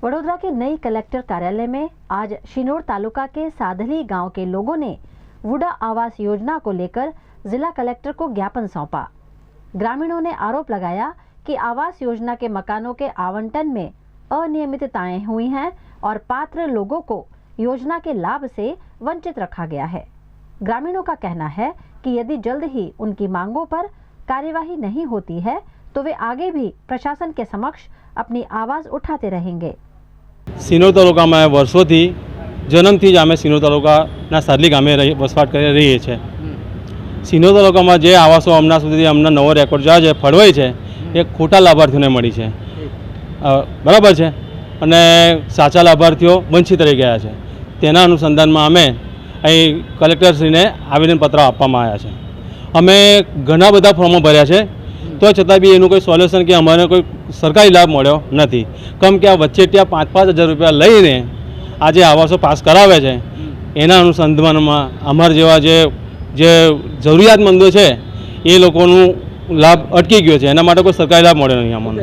वडोदरा के नई कलेक्टर कार्यालय में आज शिनोर तालुका के साधली गांव के लोगों ने वुडा आवास योजना को लेकर जिला कलेक्टर को ज्ञापन सौंपा। ग्रामीणों ने आरोप लगाया कि आवास योजना के मकानों के आवंटन में अनियमितताएं हुई हैं और पात्र लोगों को योजना के लाभ से वंचित रखा गया है। ग्रामीणों का कहना है कि यदि जल्द ही उनकी मांगों पर कार्यवाही नहीं होती है तो वे आगे भी प्रशासन के समक्ष अपनी आवाज उठाते रहेंगे। सिनोर तालुका में वर्षों थी जन्मथी ज अमे सिनोर तालुका सादली गामे वसवाट कर रही है। सिनोर तालुका में जे आवासों हमना सुधी अमने नवो रेकॉर्ड जो है फळवाई है ए खोटा लाभार्थीओं ने मळी है। बराबर है अने साचा लाभार्थीओ वंचित रही गया है। तेना अनुसंधान में अमे अहीं कलेक्टरश्री ने आवेदनपत्र आपवामां आव्या छे। अमे घणा बधा फॉर्मो भर्या छे तो छतां बी एनुं कोई सोल्यूशन कि अमने कोई सरकारी लाभ मळ्यो नथी। कम के आ वच्चेटिया 5-5 हज़ार रुपया लईने आज आवासों पास करावे छे एना अनुसंधानमां अमर जेवा जे जरूरियातमंदो छे ए लोकोनुं लाभ अटकी गयो छे। एना माटे कोई सरकारी लाभ मळ्यो नहीं अमने।